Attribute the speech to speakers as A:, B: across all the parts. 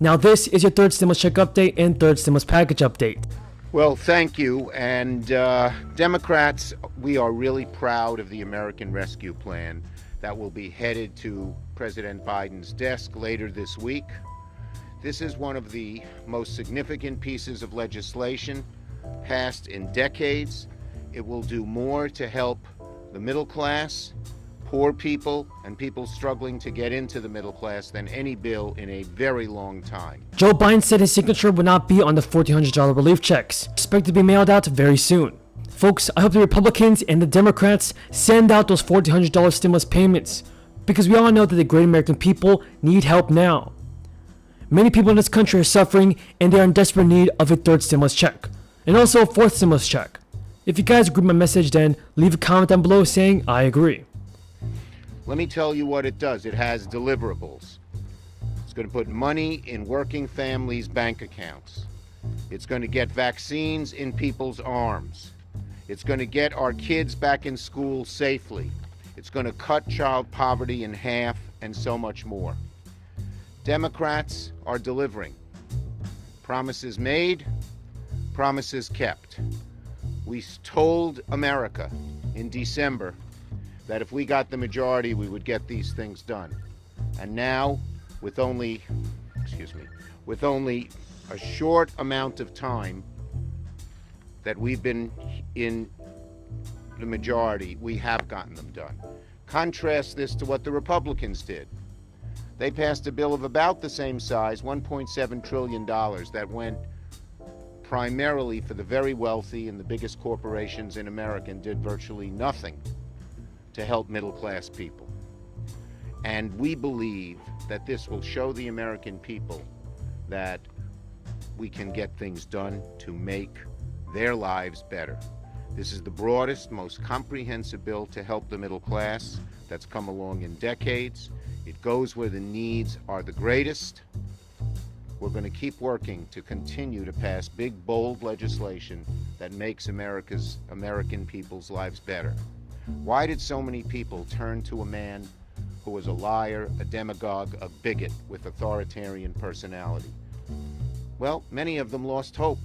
A: Now this is your third stimulus check update and third stimulus package update.
B: Well, thank you. And Democrats, we are really proud of the American Rescue Plan that will be headed to President Biden's desk later this week. This is one of the most significant pieces of legislation passed in decades. It will do more to help the middle class, poor people, and people struggling to get into the middle class than any bill in a very long time.
A: Joe Biden said his signature would not be on the $1,400 relief checks, expected to be mailed out very soon. Folks, I hope the Republicans and the Democrats send out those $1,400 stimulus payments, because we all know that the great American people need help now. Many people in this country are suffering, and they are in desperate need of a third stimulus check, and also a fourth stimulus check. If you guys agree with my message, then leave a comment down below saying I agree.
B: Let me tell you what it does. It has deliverables. It's going to put money in working families' bank accounts. It's going to get vaccines in people's arms. It's going to get our kids back in school safely. It's going to cut child poverty in half and so much more. Democrats are delivering. Promises made, promises kept. We told America in December that if we got the majority, we would get these things done. And now, with only a short amount of time that we've been in the majority, we have gotten them done. Contrast this to what the Republicans did. They passed a bill of about the same size, $1.7 trillion, that went primarily for the very wealthy and the biggest corporations in America, and did virtually nothing to help middle-class people. And we believe that this will show the American people that we can get things done to make their lives better. This is the broadest, most comprehensive bill to help the middle class that's come along in decades. It goes where the needs are the greatest. We're going to keep working to continue to pass big, bold legislation that makes American people's lives better. Why did so many people turn to a man who was a liar, a demagogue, a bigot with authoritarian personality? Well, many of them lost hope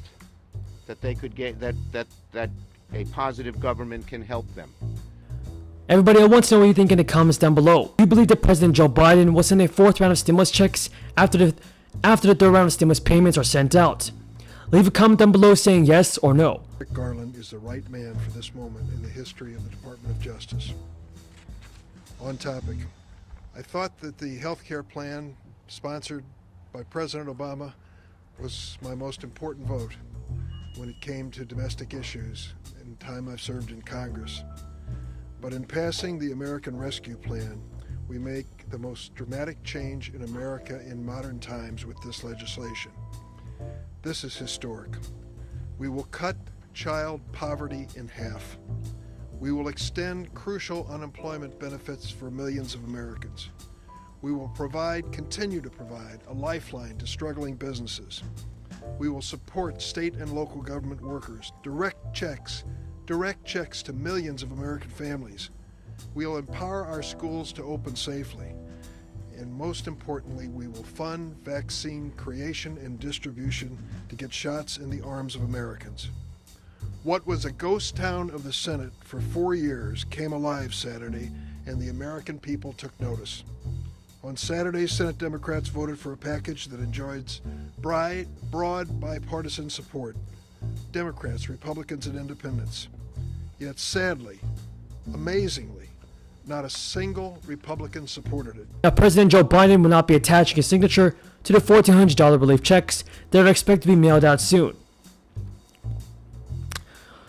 B: that they could get that a positive government can help them.
A: Everybody, I want to know what you think in the comments down below. Do you believe that President Joe Biden will send a fourth round of stimulus checks after the third round of stimulus payments are sent out? Leave a comment down below saying yes or no.
C: Merrick Garland is the right man for this moment in the history of the Department of Justice. On topic, I thought that the health care plan sponsored by President Obama was my most important vote when it came to domestic issues in the time I've served in Congress. But in passing the American Rescue Plan, we make the most dramatic change in America in modern times with this legislation. This is historic. We will cut child poverty in half. We will extend crucial unemployment benefits for millions of Americans. We will continue to provide a lifeline to struggling businesses. We will support state and local government workers, direct checks to millions of American families. We will empower our schools to open safely. And most importantly, we will fund vaccine creation and distribution to get shots in the arms of Americans. What was a ghost town of the Senate for 4 years came alive Saturday, and the American people took notice. On Saturday, Senate Democrats voted for a package that enjoys broad bipartisan support. Democrats, Republicans, and Independents. Yet sadly, amazingly, not a single Republican supported it.
A: Now, President Joe Biden will not be attaching his signature to the $1,400 relief checks that are expected to be mailed out soon.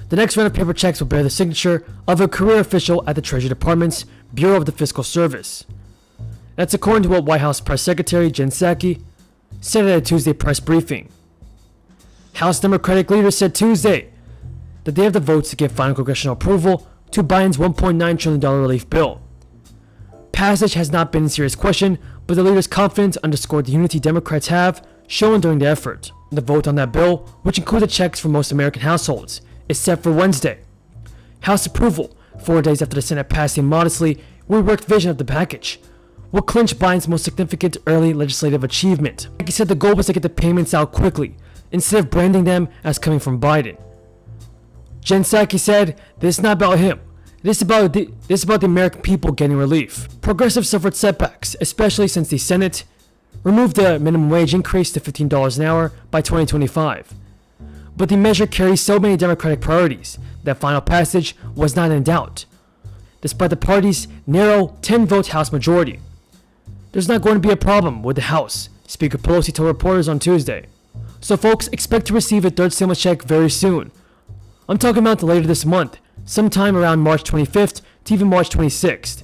A: The next round of paper checks will bear the signature of a career official at the Treasury Department's Bureau of the Fiscal Service. That's according to what White House Press Secretary Jen Psaki said at a Tuesday press briefing. House Democratic leaders said Tuesday that they have the votes to give final congressional approval to Biden's $1.9 trillion relief bill. Passage has not been in serious question, but the leaders' confidence underscored the unity Democrats have shown during the effort. The vote on that bill, which included checks for most American households, is set for Wednesday. House approval, 4 days after the Senate passed a modestly reworked version of the package, will clinch Biden's most significant early legislative achievement. He said the goal was to get the payments out quickly, instead of branding them as coming from Biden. Jen Psaki said, "This is not about him. This is about the American people getting relief." Progressives suffered setbacks, especially since the Senate removed the minimum wage increase to $15 an hour by 2025. But the measure carries so many Democratic priorities that final passage was not in doubt, despite the party's narrow 10-vote House majority. There's not going to be a problem with the House, Speaker Pelosi told reporters on Tuesday. So folks, expect to receive a third stimulus check very soon. I'm talking about later this month, sometime around March 25th to even March 26th.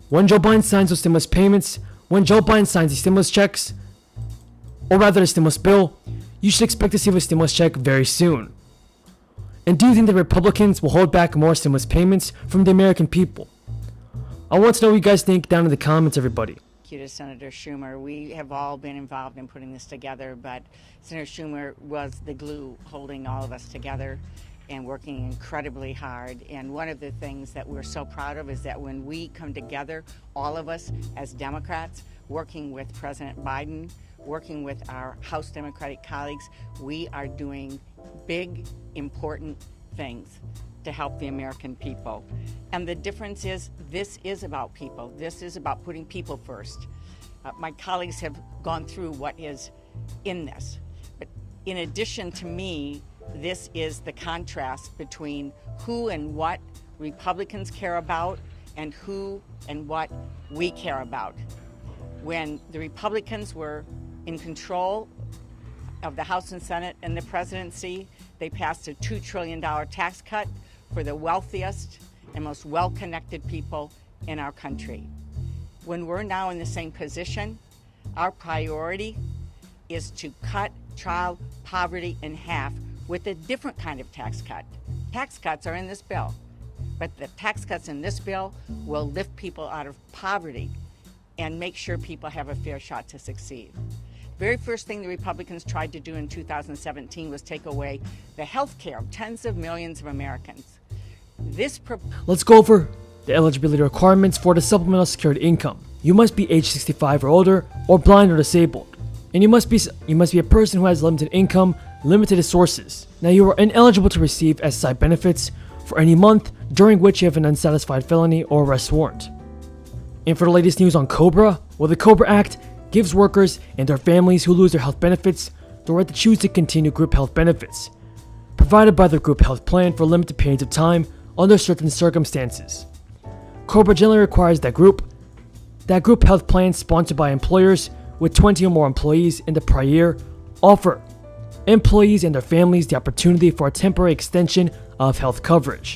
A: When Joe Biden signs those stimulus payments, when Joe Biden signs the stimulus checks, or rather the stimulus bill, you should expect to receive a stimulus check very soon. And do you think the Republicans will hold back more stimulus payments from the American people? I want to know what you guys think down in the comments, everybody.
D: Thank you to Senator Schumer. We have all been involved in putting this together, but Senator Schumer was the glue holding all of us together and working incredibly hard. And one of the things that we're so proud of is that when we come together, all of us as Democrats, working with President Biden, working with our House Democratic colleagues, we are doing big, important things to help the American people. And the difference is, this is about people. This is about putting people first. My colleagues have gone through what is in this. But in addition to me, this is the contrast between who and what Republicans care about and who and what we care about. When the Republicans were in control of the House and Senate and the presidency, they passed a $2 trillion tax cut for the wealthiest and most well-connected people in our country. When we're now in the same position, our priority is to cut child poverty in half with a different kind of tax cut. Tax cuts are in this bill, but the tax cuts in this bill will lift people out of poverty and make sure people have a fair shot to succeed. The very first thing the Republicans tried to do in 2017 was take away the health care of tens of millions of Americans.
A: Let's go over the eligibility requirements for the supplemental security income. You must be age 65 or older, or blind or disabled. And you must be a person who has limited income, limited sources. Now, you are ineligible to receive SSI benefits for any month during which you have an unsatisfied felony or arrest warrant. And for the latest news on COBRA, well, the COBRA Act gives workers and their families who lose their health benefits the right to choose to continue group health benefits, provided by their group health plan for limited periods of time under certain circumstances. COBRA generally requires that group health plans sponsored by employers with 20 or more employees in the prior year offer employees and their families the opportunity for a temporary extension of health coverage.